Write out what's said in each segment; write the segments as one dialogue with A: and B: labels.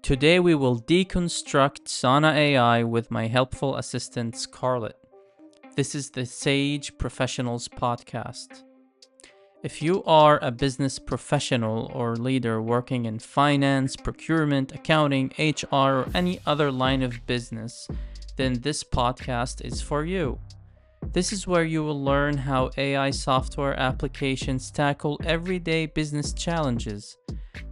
A: Today we will deconstruct Sana AI with my helpful assistant Scarlett. This is the Sage Professionals podcast. If you are a business professional or leader working in finance, procurement, accounting, HR, or any other line of business, then this podcast is for you. This is where you will learn how AI software applications tackle everyday business challenges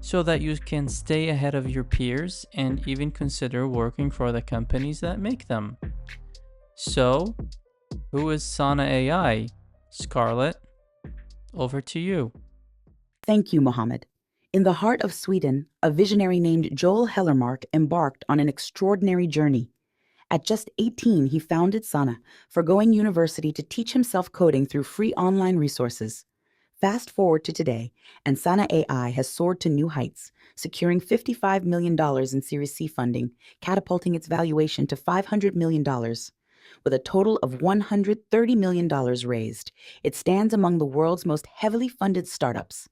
A: so that you can stay ahead of your peers and even consider working for the companies that make them. So, who is Sana AI? Scarlett, over to you.
B: Thank you, Mohammed. In the heart of Sweden, a visionary named Joel Hellermark embarked on an extraordinary journey. At just 18, he founded Sana, forgoing university to teach himself coding through free online resources. Fast forward to today, and Sana AI has soared to new heights, securing $55 million in Series C funding, catapulting its valuation to $500 million. With a total of $130 million raised, it stands among the world's most heavily funded startups.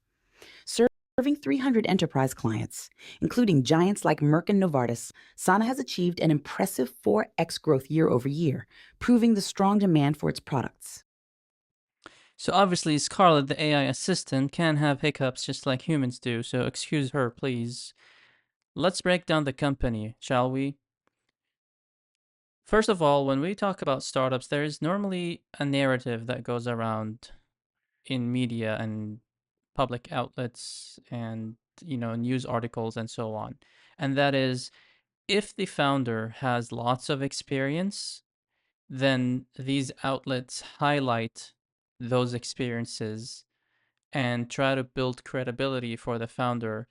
B: Serving 300 enterprise clients, including giants like Merck and Novartis, Sana has achieved an impressive 4x growth year over year, proving the strong demand for its products.
A: So obviously, Scarlett, the AI assistant, can have hiccups just like humans do, so excuse her, please. Let's break down the company, shall we? First of all, when we talk about startups, there is normally a narrative that goes around in media and public outlets and news articles and so on. And that is, if the founder has lots of experience, then these outlets highlight those experiences and try to build credibility for the founder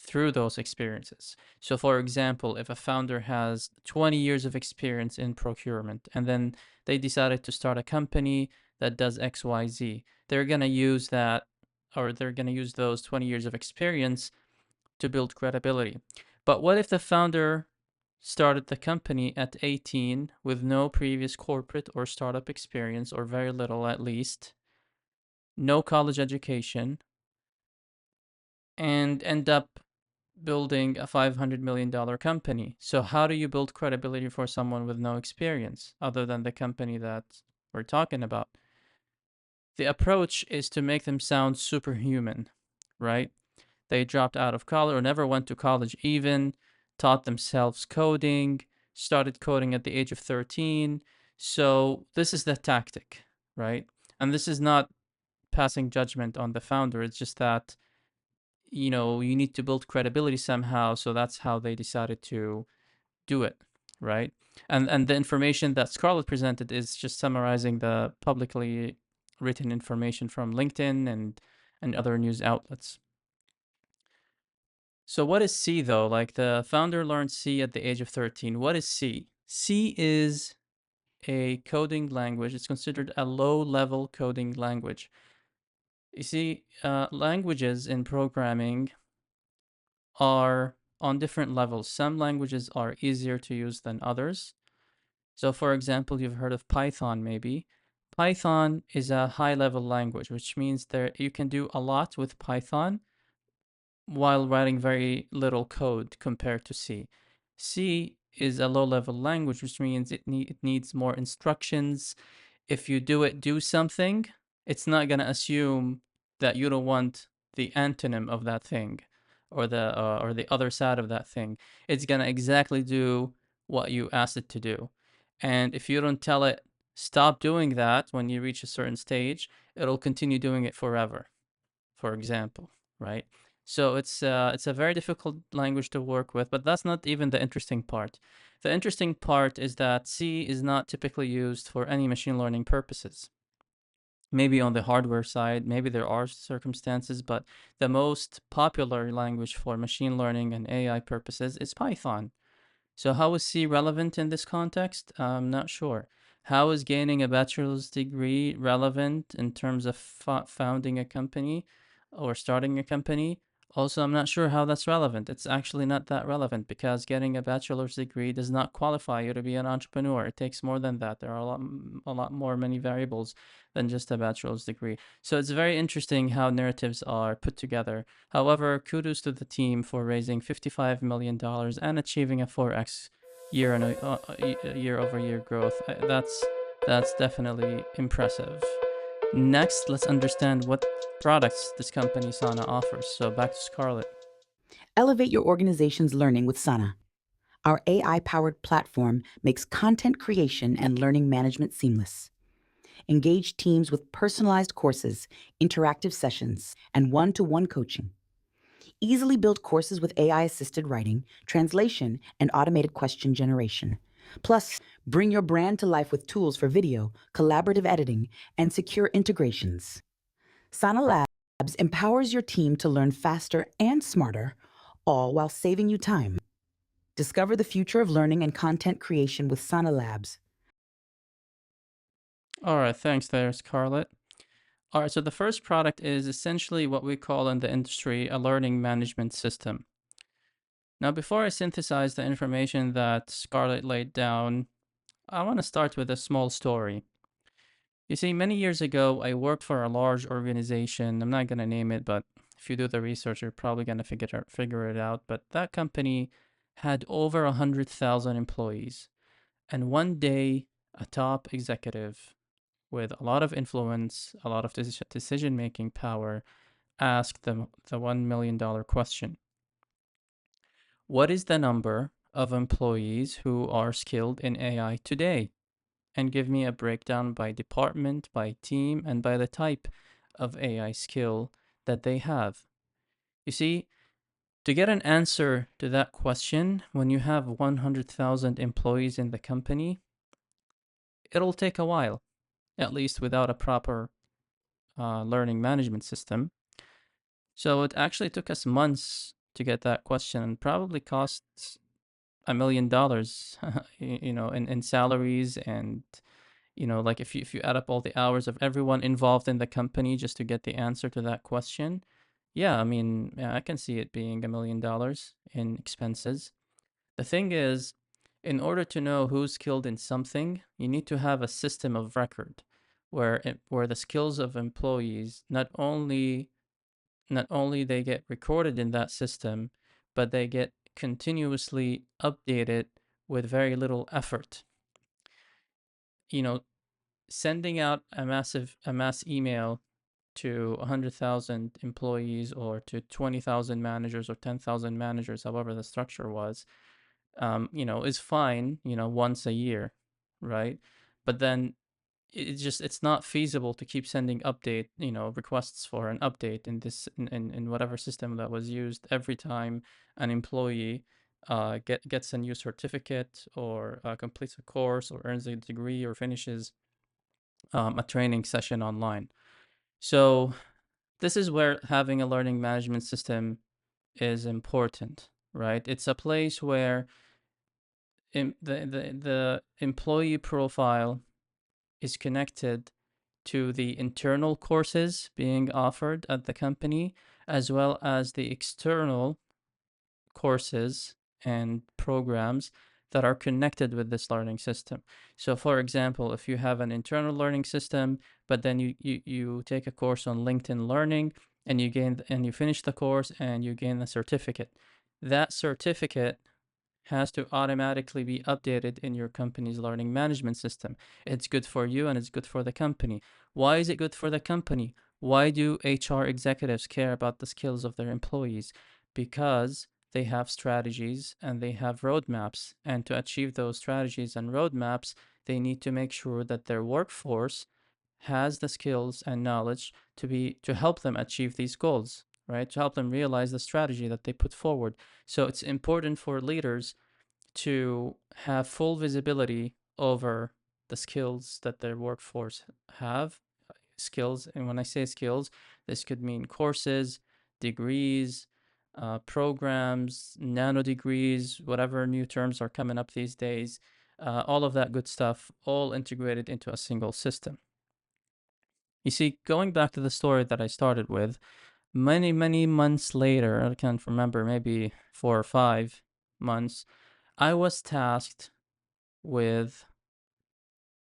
A: through those experiences. So, for example, if a founder has 20 years of experience in procurement and then they decided to start a company that does XYZ, they're going to use that, or they're going to use those 20 years of experience to build credibility. But what if the founder started the company at 18 with no previous corporate or startup experience, or very little at least, no college education, and end up building a $500 million company? So how do you build credibility for someone with no experience other than the company that we're talking about? The approach is to make them sound superhuman, right? They dropped out of college or never went to college even, taught themselves coding, started coding at the age of 13. So this is the tactic, right? And this is not passing judgment on the founder. It's just that, you need to build credibility somehow. So that's how they decided to do it, right? And the information that Scarlett presented is just summarizing the publicly written information from LinkedIn and other news outlets. So what is C though? Like, the founder learned C at the age of 13. What is C? C is a coding language. It's considered a low-level coding language. You see, languages in programming are on different levels. Some languages are easier to use than others. So for example, you've heard of Python maybe. Python is a high-level language, which means you can do a lot with Python while writing very little code compared to C. C is a low-level language, which means it needs more instructions. If you do something, it's not going to assume that you don't want the antonym of that thing or the other side of that thing. It's going to exactly do what you asked it to do. And if you don't tell it, stop doing that when you reach a certain stage, it'll continue doing it forever, for example, right? So it's a very difficult language to work with, but that's not even the interesting part. The interesting part is that C is not typically used for any machine learning purposes. Maybe on the hardware side, maybe there are circumstances, but the most popular language for machine learning and AI purposes is Python. So how is C relevant in this context? I'm not sure. How is gaining a bachelor's degree relevant in terms of founding a company or starting a company? Also, I'm not sure how that's relevant. It's actually not that relevant because getting a bachelor's degree does not qualify you to be an entrepreneur. It takes more than that. There are a lot more many variables than just a bachelor's degree. So it's very interesting how narratives are put together. However, kudos to the team for raising $55 million and achieving a 4x year over year growth. That's definitely impressive. Next, let's understand what products this company Sana offers. So back to Scarlett.
B: Elevate your organization's learning with Sana. Our AI powered platform makes content creation and learning management seamless. Engage teams with personalized courses, interactive sessions, and one to one coaching. Easily build courses with AI assisted writing, translation, and automated question generation. Plus, bring your brand to life with tools for video, collaborative editing, and secure integrations. Sana Labs empowers your team to learn faster and smarter, all while saving you time. Discover the future of learning and content creation with Sana Labs.
A: All right, thanks there, Scarlett. All right, so the first product is essentially what we call in the industry a learning management system. Now, before I synthesize the information that Scarlett laid down, I want to start with a small story. You see, many years ago, I worked for a large organization. I'm not going to name it, but if you do the research, you're probably going to figure it out. But that company had over 100,000 employees. And one day, a top executive with a lot of influence, a lot of decision making power, asked them the $1 million question. What is the number of employees who are skilled in AI today? And give me a breakdown by department, by team, and by the type of AI skill that they have. You see, to get an answer to that question, when you have 100,000 employees in the company, it'll take a while, at least without a proper learning management system. So it actually took us months to get that question and probably cost $1 million, in salaries and like if you add up all the hours of everyone involved in the company just to get the answer to that question, yeah, I mean, yeah, I can see it being $1 million in expenses. The thing is, in order to know who's skilled in something, you need to have a system of record where the skills of employees not only they get recorded in that system, but they get continuously updated with very little effort. You know, sending out a mass email to 100,000 employees or to 20,000 managers or 10,000 managers, however the structure was, is fine, once a year, right? But then it's not feasible to keep sending requests for an update in whatever system that was used every time an employee gets a new certificate or completes a course or earns a degree or finishes a training session online. So this is where having a learning management system is important, right? It's a place where the employee profile is connected to the internal courses being offered at the company, as well as the external courses and programs that are connected with this learning system. So for example, if you have an internal learning system, but then you take a course on LinkedIn Learning and you finish the course and you gain the certificate, that certificate has to automatically be updated in your company's learning management system. It's good for you and it's good for the company. Why is it good for the company? Why do HR executives care about the skills of their employees? Because they have strategies and they have roadmaps. And to achieve those strategies and roadmaps, they need to make sure that their workforce has the skills and knowledge to help them achieve these goals, right? To help them realize the strategy that they put forward. So it's important for leaders to have full visibility over the skills that their workforce have. Skills, and when I say skills, this could mean courses, degrees, programs, nano degrees, whatever new terms are coming up these days, all of that good stuff, all integrated into a single system. You see, going back to the story that I started with, Many months later, I can't remember, maybe 4 or 5 months, I was tasked with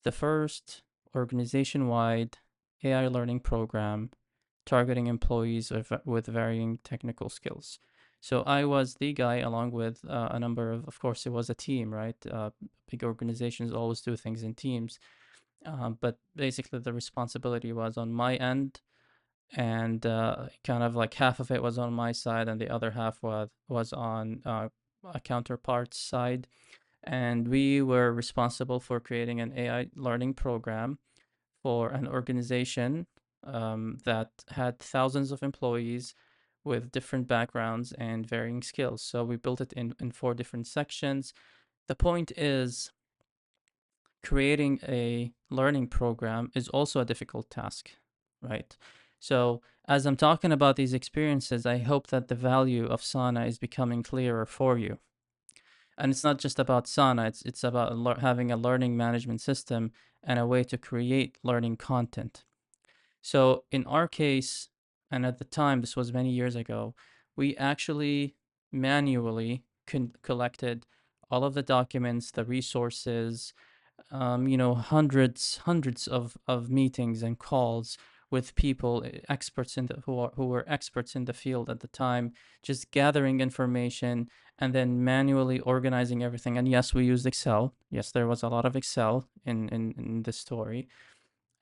A: the first organization-wide AI learning program targeting employees with varying technical skills. So I was the guy, along with a number of course, it was a team, right? Big organizations always do things in teams. But basically, the responsibility was on my end, and kind of like half of it was on my side, and the other half was on a counterpart's side. And we were responsible for creating an AI learning program for an organization that had thousands of employees with different backgrounds and varying skills. So we built it in 4 different sections. The point is, creating a learning program is also a difficult task, right? So as I'm talking about these experiences, I hope that the value of Sana is becoming clearer for you. And it's not just about Sana, it's about having a learning management system and a way to create learning content. So in our case, and at the time, this was many years ago, we actually manually collected all of the documents, the resources, hundreds of meetings and calls with people, experts who were experts in the field at the time, just gathering information and then manually organizing everything. And yes, we used Excel. Yes, there was a lot of Excel in this story.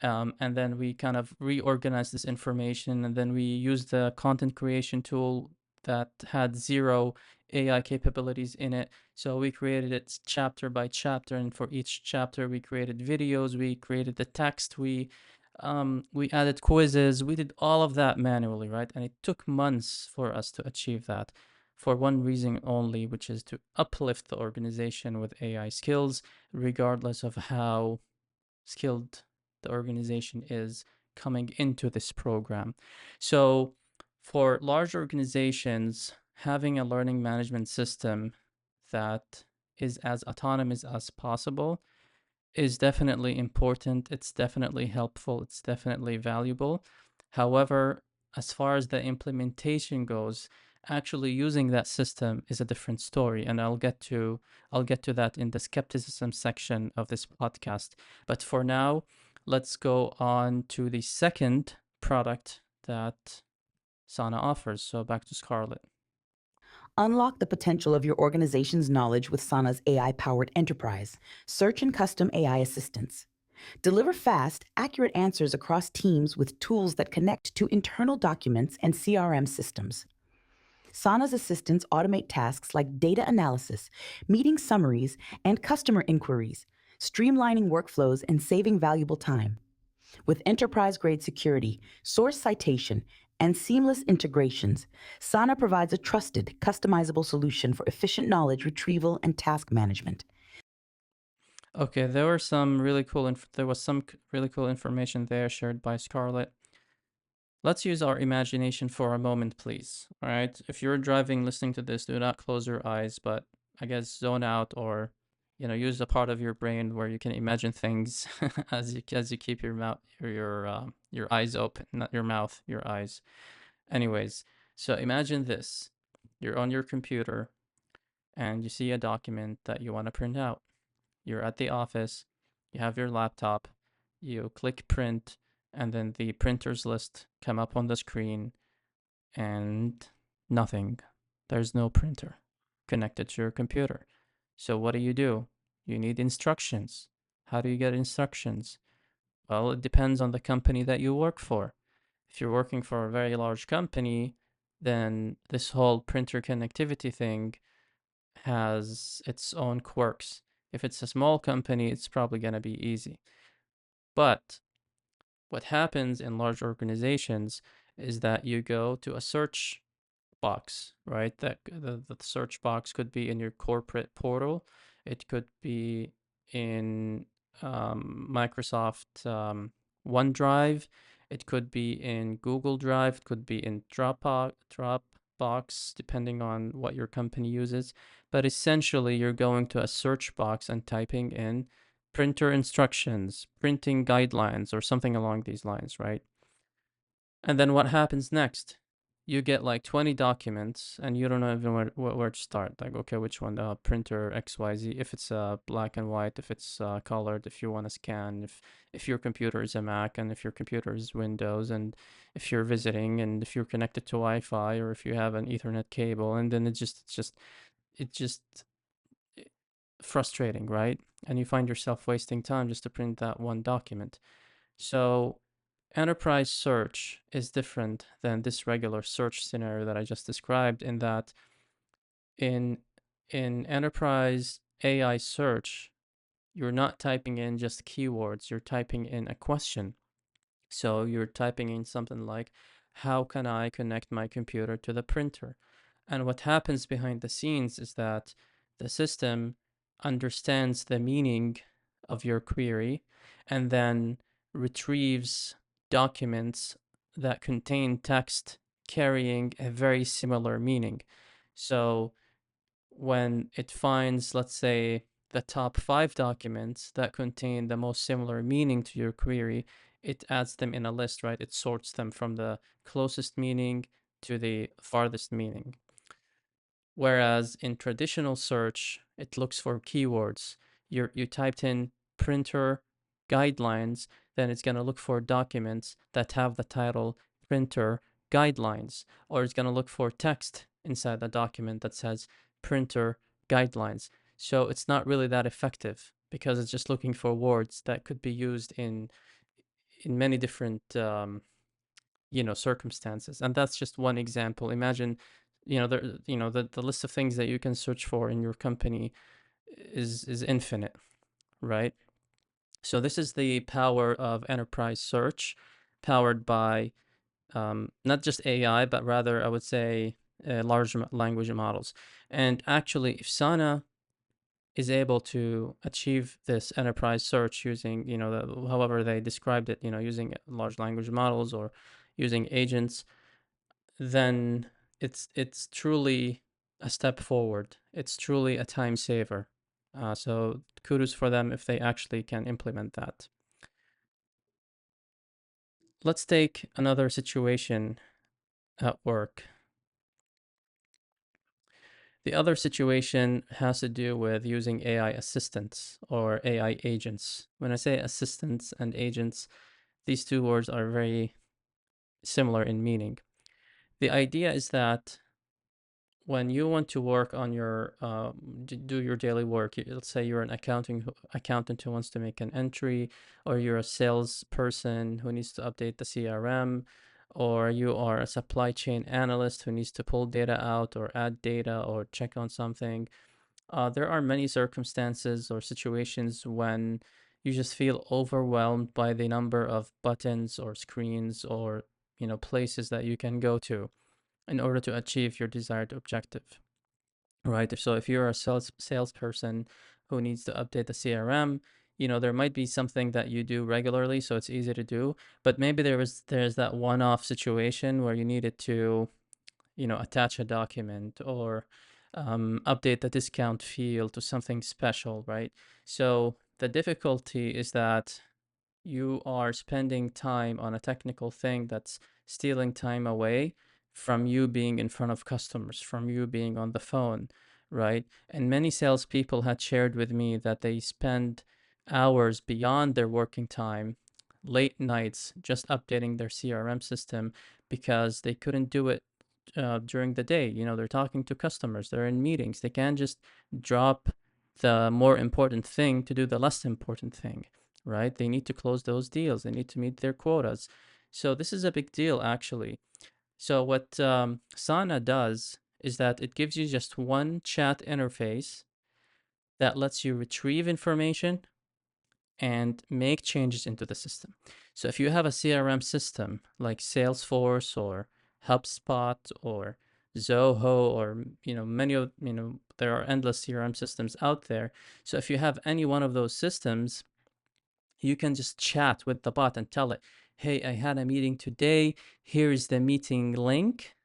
A: And then we kind of reorganized this information, and then we used the content creation tool that had zero AI capabilities in it. So we created it chapter by chapter, and for each chapter, we created videos, we created the text, we added quizzes, we did all of that manually, right? And it took months for us to achieve that, for one reason only, which is to uplift the organization with AI skills, regardless of how skilled the organization is coming into this program. So, for large organizations, having a learning management system that is as autonomous as possible is definitely important. It's definitely helpful. It's definitely valuable. However, as far as the implementation goes, actually using that system is a different story, and I'll get to that in the skepticism section of this podcast. But for now, let's go on to the second product that Sana offers. So back to Scarlett.
B: Unlock the potential of your organization's knowledge with Sana's AI powered enterprise, search and custom AI assistants. Deliver fast, accurate answers across teams with tools that connect to internal documents and CRM systems. Sana's assistants automate tasks like data analysis, meeting summaries, and customer inquiries, streamlining workflows and saving valuable time. With enterprise-grade security, source citation, and seamless integrations, Sana provides a trusted, customizable solution for efficient knowledge retrieval and task management.
A: Okay, there was some really cool information there shared by Scarlett. Let's use our imagination for a moment, please. All right. If you're driving, listening to this, do not close your eyes, but I guess zone out, or use a part of your brain where you can imagine things as you keep your mouth your eyes open, not your mouth, your eyes. Anyways, so imagine this: you're on your computer and you see a document that you want to print out. You're at the office, you have your laptop, you click print, and then the printers list come up on the screen, and nothing. There's no printer connected to your computer. So what do? You need instructions. How do you get instructions? Well, it depends on the company that you work for. If you're working for a very large company, then this whole printer connectivity thing has its own quirks. If it's a small company, it's probably going to be easy. But what happens in large organizations is that you go to a search box, right? That the search box could be in your corporate portal. It could be in Microsoft OneDrive. It could be in Google Drive. It could be in Dropbox, depending on what your company uses. But essentially, you're going to a search box and typing in printer instructions, printing guidelines, or something along these lines, right? And then what happens next? you get like 20 documents and you don't know even where to start. Like, okay, which one? Printer XYZ. If it's black and white, if it's colored, if you want to scan, if your computer is a Mac and if your computer is Windows, and if you're visiting and if you're connected to Wi-Fi or if you have an Ethernet cable, and then it's just frustrating, right? And you find yourself wasting time just to print that one document. So enterprise search is different than this regular search scenario that I just described, in that in enterprise AI search, you're not typing in just keywords, you're typing in a question. So you're typing in something like, how can I connect my computer to the printer? And what happens behind the scenes is that the system understands the meaning of your query and then retrieves documents that contain text carrying a very similar meaning. So when it finds, let's say, the top 5 documents that contain the most similar meaning to your query, it adds them in a list, right? It sorts them from the closest meaning to the farthest meaning. Whereas in traditional search, it looks for keywords. You typed in printer guidelines, then it's going to look for documents that have the title printer guidelines, or it's going to look for text inside the document that says printer guidelines. So it's not really that effective because it's just looking for words that could be used in many different circumstances. And that's just one example. Imagine, the list of things that you can search for in your company is infinite, right? So this is the power of enterprise search, powered by not just AI, but rather I would say large language models. And actually, if Sana is able to achieve this enterprise search using, however they described it, using large language models or using agents, then it's truly a step forward. It's truly a time saver. So kudos for them if they actually can implement that. Let's take another situation at work. The other situation has to do with using AI assistants or AI agents. When I say assistants and agents, these two words are very similar in meaning. The idea is that when you want to work on your do your daily work, let's say you're an accountant who wants to make an entry, or you're a salesperson who needs to update the CRM, or you are a supply chain analyst who needs to pull data out or add data or check on something. There are many circumstances or situations when you just feel overwhelmed by the number of buttons or screens or places that you can go to in order to achieve your desired objective, right? So if you're a salesperson who needs to update the CRM, there might be something that you do regularly, so it's easy to do. But maybe there's that one-off situation where you needed to, attach a document or update the discount field to something special, right? So the difficulty is that you are spending time on a technical thing that's stealing time away from you being in front of customers, from you being on the phone, right? And many salespeople had shared with me that they spend hours beyond their working time, late nights, just updating their CRM system because they couldn't do it during the day. They're talking to customers, they're in meetings. They can't just drop the more important thing to do the less important thing, right? They need to close those deals. They need to meet their quotas. So this is a big deal, actually. So what Sana does is that it gives you just one chat interface that lets you retrieve information and make changes into the system. So if you have a CRM system like Salesforce or HubSpot or Zoho, or many of there are endless CRM systems out there. So if you have any one of those systems, you can just chat with the bot and tell it, hey, I had a meeting today. Here's the meeting link,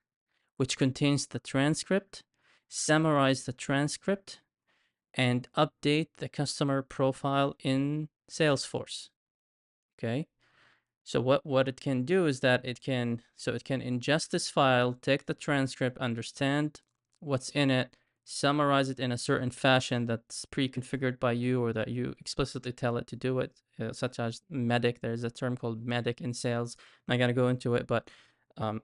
A: which contains the transcript. Summarize the transcript and update the customer profile in Salesforce. Okay. So what it can do is that it can ingest this file, take the transcript, understand what's in it, summarize it in a certain fashion that's pre-configured by you or that you explicitly tell it to do it, such as medic. There's a term called medic in sales. I'm not gonna go into it, but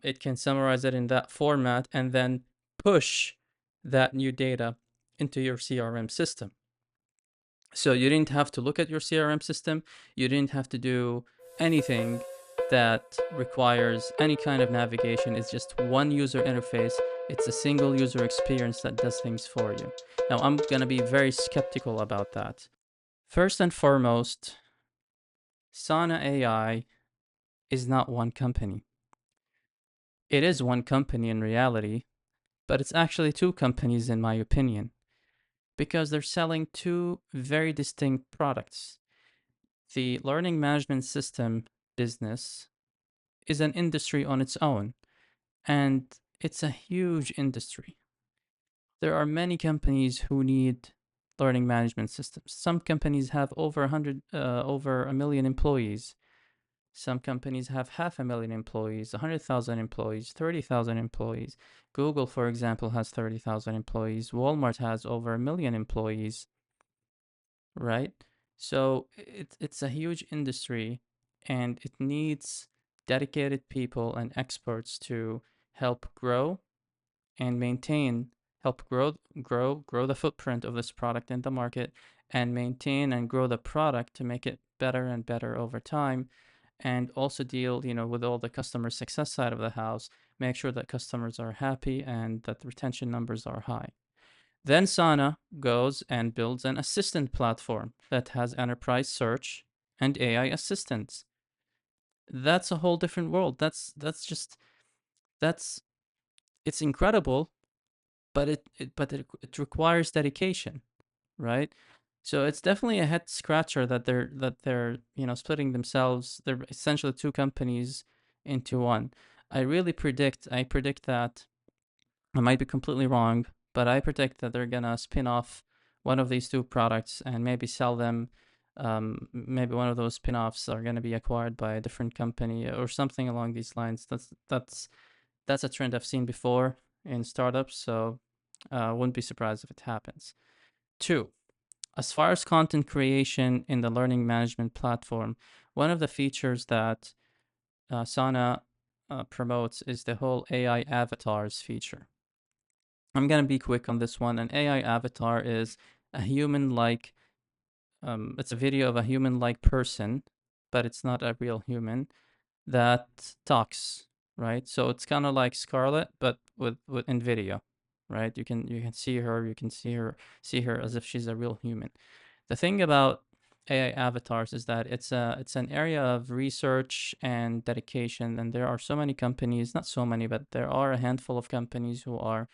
A: it can summarize it in that format and then push that new data into your CRM system. So you didn't have to look at your CRM system. You didn't have to do anything that requires any kind of navigation. It's just one user interface. It's a single user experience that does things for you. Now, I'm going to be very skeptical about that. First and foremost, Sana AI is not one company. It is one company in reality, but it's actually two companies, in my opinion, because they're selling two very distinct products. The learning management system business is an industry on its own, and it's a huge industry. There are many companies who need learning management systems. Some companies have over a million employees. Some companies have 500,000 employees, 100,000 employees, 30,000 employees. Google, for example, has 30,000 employees. Walmart has over a million employees, right? So it's a huge industry, and it needs dedicated people and experts to help grow and maintain, help grow the footprint of this product in the market, and maintain and grow the product to make it better and better over time, and also deal, with all the customer success side of the house, make sure that customers are happy and that the retention numbers are high. Then Sana goes and builds an assistant platform that has enterprise search and AI assistants. That's a whole different world. That's it's incredible, but it requires dedication, right? So it's definitely a head scratcher that they're splitting themselves. They're essentially two companies into one. I predict that I might be completely wrong, but I predict that they're gonna spin off one of these two products and maybe sell them. Maybe one of those spin-offs are gonna be acquired by a different company or something along these lines. That's a trend I've seen before in startups, so wouldn't be surprised if it happens. Two, as far as content creation in the learning management platform, one of the features that Sana promotes is the whole AI avatars feature. I'm gonna be quick on this one. An AI avatar is a human-like. It's a video of a human-like person, but it's not a real human that talks, right? So it's kind of like Scarlett, but with in video, right? You can see her as if she's a real human. The thing about AI avatars is that it's an area of research and dedication, and there are so many companies, not so many, but there are a handful of companies who are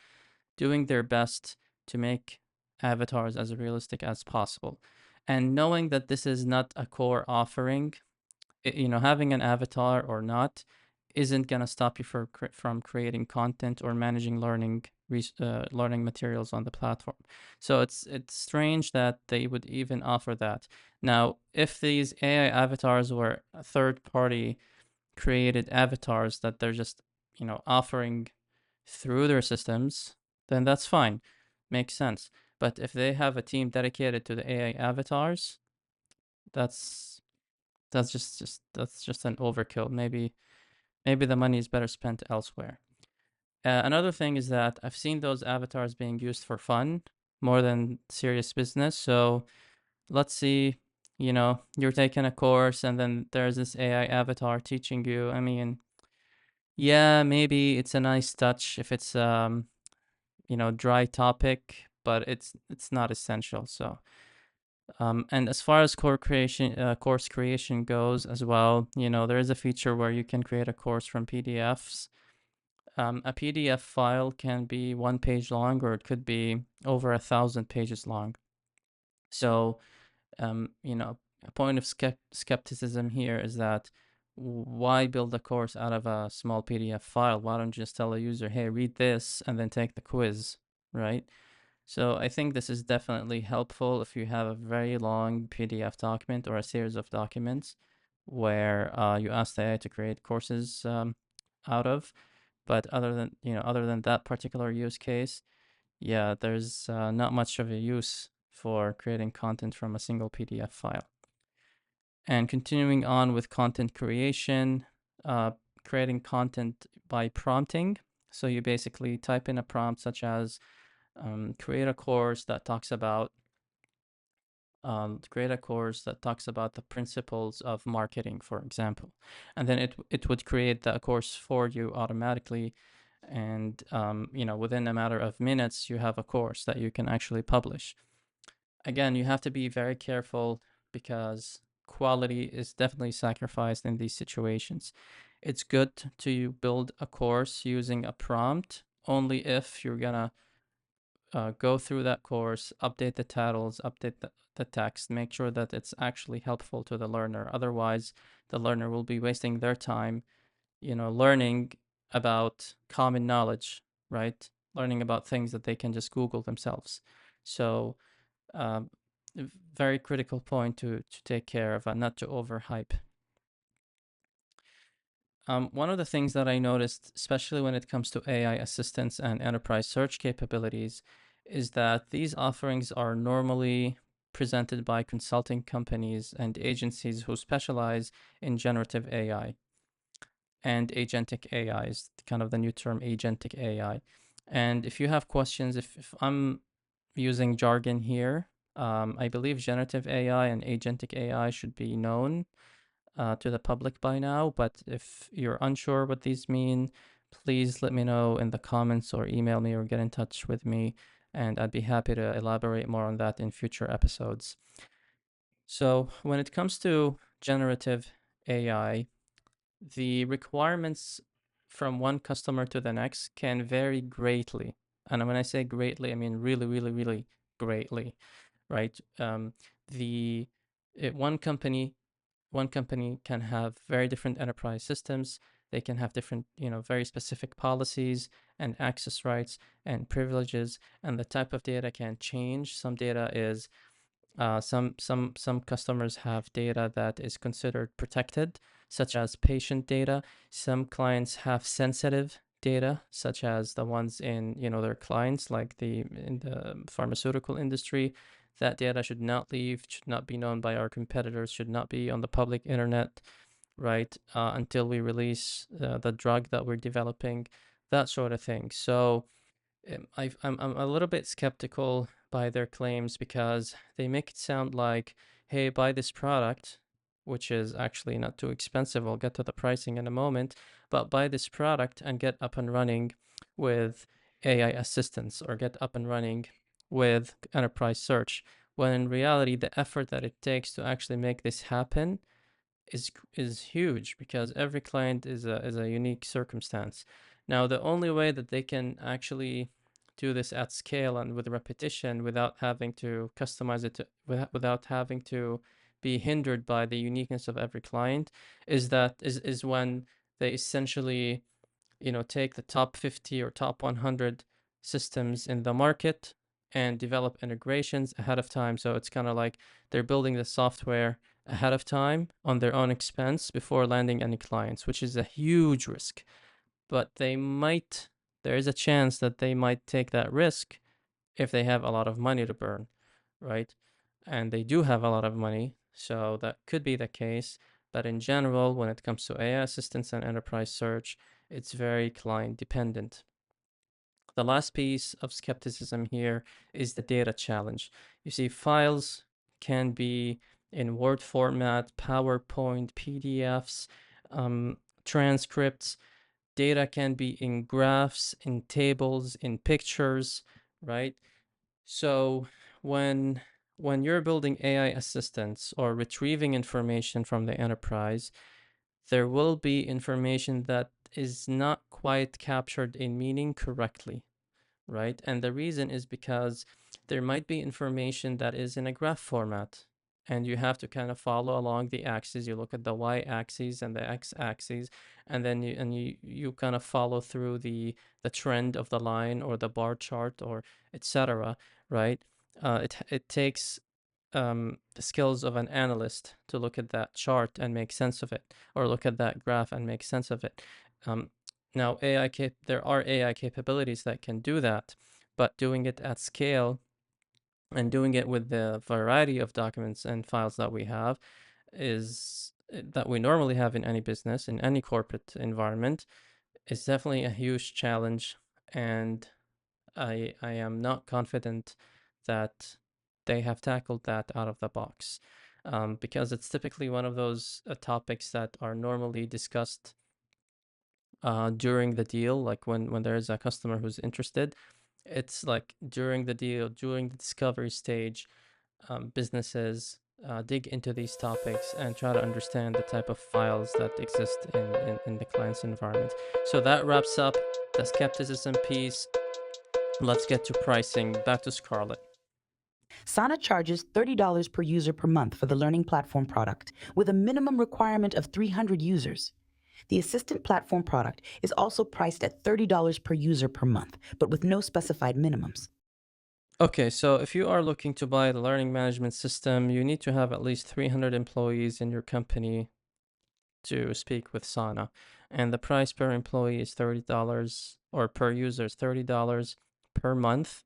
A: doing their best to make avatars as realistic as possible. And knowing that this is not a core offering, having an avatar or not isn't going to stop you from creating content or managing learning materials on the platform. So it's strange that they would even offer that. Now, if these AI avatars were third party created avatars that they're just offering through their systems, then that's fine. Makes sense. But if they have a team dedicated to the AI avatars, that's that's just an overkill. Maybe the money is better spent elsewhere. Another thing is that I've seen those avatars being used for fun more than serious business. So let's see, you're taking a course and then there's this AI avatar teaching you. I mean, yeah, maybe it's a nice touch if it's dry topic, but it's not essential. So and as far as course creation goes as well, there is a feature where you can create a course from PDFs. A PDF file can be 1 page long, or it could be over 1,000 pages long. So, a point of skepticism here is that why build a course out of a small PDF file? Why don't you just tell a user, hey, read this and then take the quiz, right? So I think this is definitely helpful if you have a very long PDF document or a series of documents. where you ask the AI to create courses out of. But other than that particular use case, yeah, there's not much of a use for creating content from a single PDF file. And continuing on with content creation, uh, creating content by prompting. So you basically type in a prompt such as create a course that talks about the principles of marketing, for example, and then it would create that course for you automatically, and within a matter of minutes you have a course that you can actually publish. Again, you have to be very careful because quality is definitely sacrificed in these situations. It's good to build a course using a prompt only if you're gonna go through that course, update the titles, update the text, make sure that it's actually helpful to the learner. Otherwise, the learner will be wasting their time, learning about common knowledge, right? Learning about things that they can just Google themselves. So, um, very critical point to take care of and not to overhype. One of the things that I noticed, especially when it comes to AI assistance and enterprise search capabilities, is that these offerings are normally presented by consulting companies and agencies who specialize in generative AI and agentic AI is kind of the new term, agentic AI. And if you have questions, if I'm using jargon here, I believe generative AI and agentic AI should be known to the public by now. But if you're unsure what these mean, please let me know in the comments or email me or get in touch with me, and I'd be happy to elaborate more on that in future episodes. So, when it comes to generative AI, the requirements from one customer to the next can vary greatly. And when I say greatly, I mean really, really, really greatly, right? The one company can have very different enterprise systems. They can have different, very specific policies and access rights and privileges, and the type of data can change. Some data is some customers have data that is considered protected, such as patient data. Some clients have sensitive data, such as the ones in their clients, like in the pharmaceutical industry. That data should not leave, should not be known by our competitors, should not be on the public internet, right? Until we release the drug that we're developing, that sort of thing. So I'm a little bit skeptical by their claims because they make it sound like, hey, buy this product, which is actually not too expensive. I'll get to the pricing in a moment, but buy this product and get up and running with AI assistance or get up and running with enterprise search. When in reality, the effort that it takes to actually make this happen is huge because every client is a unique circumstance. Now, the only way that they can actually do this at scale and with repetition without having to customize it without having to be hindered by the uniqueness of every client is when they essentially take the top 50 or top 100 systems in the market and develop integrations ahead of time. So it's kind of like they're building the software ahead of time on their own expense before landing any clients, which is a huge risk. But there is a chance that they might take that risk if they have a lot of money to burn, right? And they do have a lot of money, so that could be the case. But in general, when it comes to AI assistance and enterprise search, it's very client dependent. The last piece of skepticism here is the data challenge. You see, files can be in Word format, PowerPoint, PDFs, transcripts. Data can be in graphs, in tables, in pictures, right? So when you're building AI assistants or retrieving information from the enterprise, there will be information that is not quite captured in meaning correctly, right? And the reason is because there might be information that is in a graph format, and you have to kind of follow along the axis. You look at the y-axis and the x-axis, and then you kind of follow through the trend of the line or the bar chart or etc. Right? It takes the skills of an analyst to look at that chart and make sense of it, or look at that graph and make sense of it. Um, Now, there are AI capabilities that can do that, but doing it at scale and doing it with the variety of documents and files that we have is that we normally have in any business, in any corporate environment, is definitely a huge challenge. And I am not confident that they have tackled that out of the box, because it's typically one of those topics that are normally discussed during the deal, like when there is a customer who's interested. It's like during the deal, during the discovery stage, businesses dig into these topics and try to understand the type of files that exist in the client's environment. So that wraps up the skepticism piece. Let's get to pricing. Back to Scarlett.
B: Sana charges $30 per user per month for the learning platform product, with a minimum requirement of 300 users. The assistant platform product is also priced at $30 per user per month, but with no specified minimums.
A: Okay, so if you are looking to buy the learning management system, you need to have at least 300 employees in your company to speak with Sana. And the price per employee is $30, or per user is $30 per month.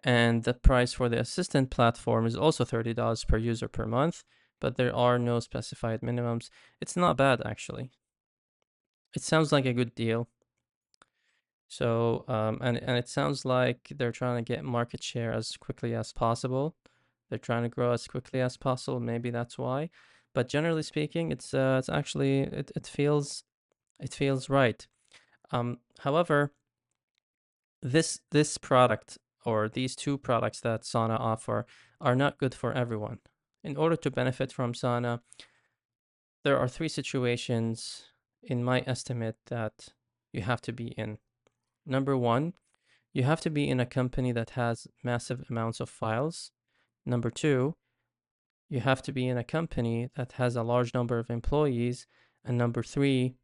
A: And the price for the assistant platform is also $30 per user per month, but there are no specified minimums. It's not bad, actually. It sounds like a good deal. So, and it sounds like they're trying to get market share as quickly as possible. They're trying to grow as quickly as possible. Maybe that's why. But generally speaking, it's actually it feels right. However, this product, or these two products that Sana offer, are not good for everyone. In order to benefit from Sana, there are three situations, in my estimate, that you have to be in. Number one, you have to be in a company that has massive amounts of files. Number two, you have to be in a company that has a large number of employees. And number three,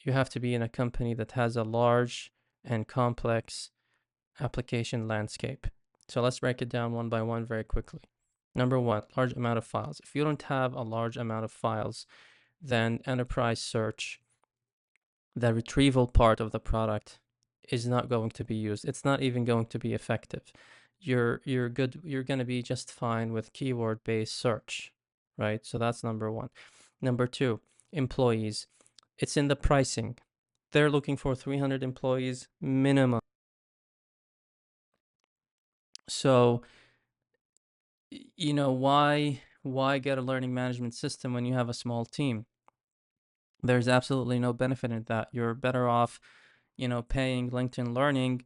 A: you have to be in a company that has a large and complex application landscape. So let's break it down one by one very quickly. Number one, large amount of files. If you don't have a large amount of files, then enterprise search, the retrieval part of the product, is not going to be used. It's not even going to be effective. You're good. You're going to be just fine with keyword based search, right? So that's number one. Number two, employees. It's in the pricing. They're looking for 300 employees minimum. So, why get a learning management system when you have a small team? There's absolutely no benefit in that. You're better off, paying LinkedIn Learning,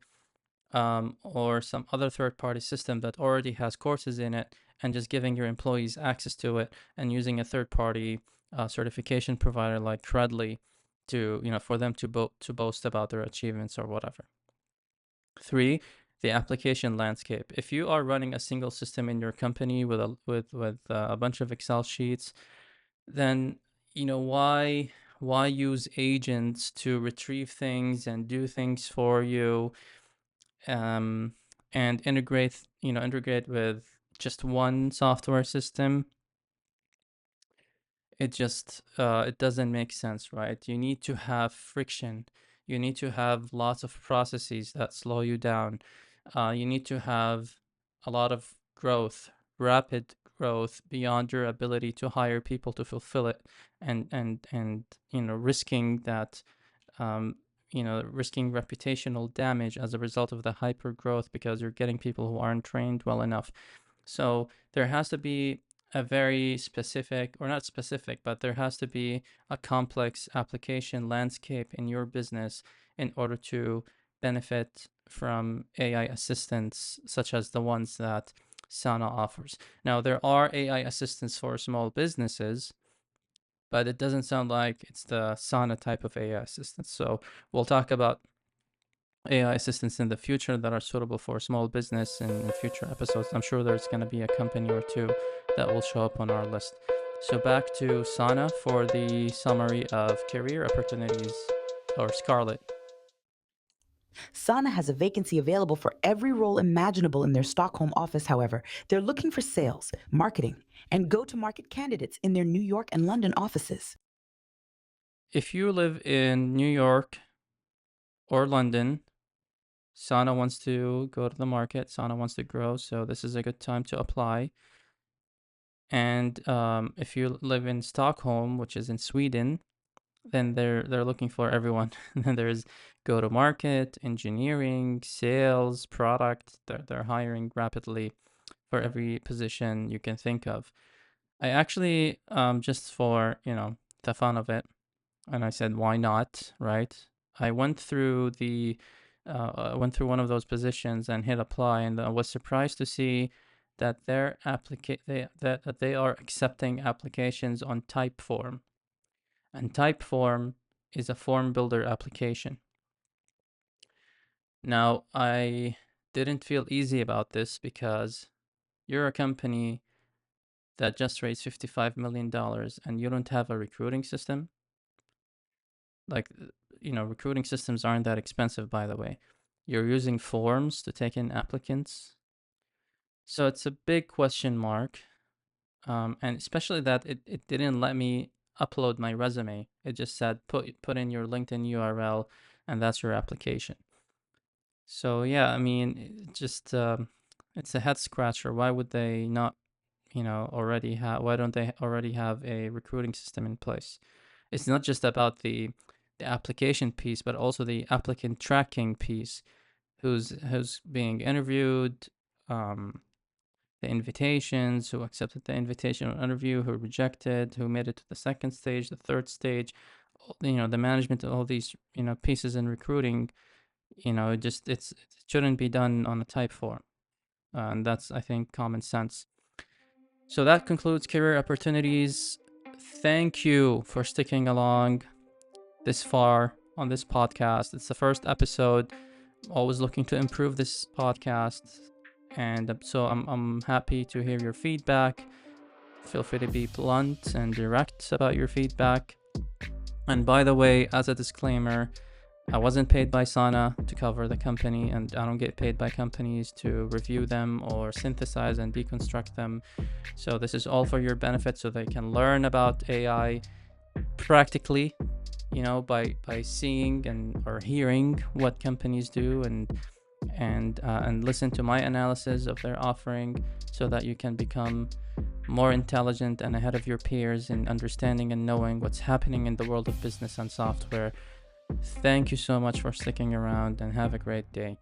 A: or some other third-party system that already has courses in it, and just giving your employees access to it, and using a third-party certification provider like Credly to, for them to boast about their achievements or whatever. Three, the application landscape. If you are running a single system in your company with a bunch of Excel sheets, then why use agents to retrieve things and do things for you, and integrate with just one software system? It doesn't make sense, right? You need to have friction. You need to have lots of processes that slow you down. You need to have a lot of growth, rapid growth beyond your ability to hire people to fulfill it, and risking that, risking reputational damage as a result of the hyper growth because you're getting people who aren't trained well enough. So there has to be a very specific, or not specific, but there has to be a complex application landscape in your business in order to benefit from AI assistants such as the ones that Sana offers. Now, there are AI assistants for small businesses, but it doesn't sound like it's the Sana type of AI assistance. So we'll talk about AI assistants in the future that are suitable for small business in future episodes. I'm sure there's going to be a company or two that will show up on our list. So back to Sana for the summary of career opportunities, or Scarlett.
B: Sana has a vacancy available for every role imaginable in their Stockholm office, however. They're looking for sales, marketing, and go to market candidates in their New York and London offices.
A: If you live in New York or London, Sana wants to go to the market. Sana wants to grow, so this is a good time to apply. And if you live in Stockholm, which is in Sweden, then they're looking for everyone. And then there's go to market, engineering, sales, product. They're hiring rapidly for every position you can think of. I actually just for the fun of it, and I said why not, right? I went through one of those positions and hit apply, and I was surprised to see that that they are accepting applications on Typeform, and Typeform is a form builder application. Now, I didn't feel easy about this because you're a company that just raised $55 million and you don't have a recruiting system. Like, recruiting systems aren't that expensive, by the way. You're using forms to take in applicants. So it's a big question mark. And especially that it didn't let me upload my resume. It just said put in your LinkedIn URL and that's your application. So yeah, I mean, it's a head scratcher. Why would they not, already have? Why don't they already have a recruiting system in place? It's not just about the application piece, but also the applicant tracking piece. Who's being interviewed, the invitations, who accepted the invitation or interview, who rejected, who made it to the second stage, the third stage, the management of all these pieces in recruiting. It shouldn't be done on a type form, and that's, I think, common sense. So that concludes career opportunities. Thank you for sticking along this far on this podcast. It's the first episode. Always looking to improve this podcast, and so I'm happy to hear your feedback. Feel free to be blunt and direct about your feedback. And by the way, as a disclaimer, I wasn't paid by Sana to cover the company, and I don't get paid by companies to review them or synthesize and deconstruct them. So this is all for your benefit, so they can learn about AI practically, by seeing and or hearing what companies do, and listen to my analysis of their offering, so that you can become more intelligent and ahead of your peers in understanding and knowing what's happening in the world of business and software. Thank you so much for sticking around, and have a great day.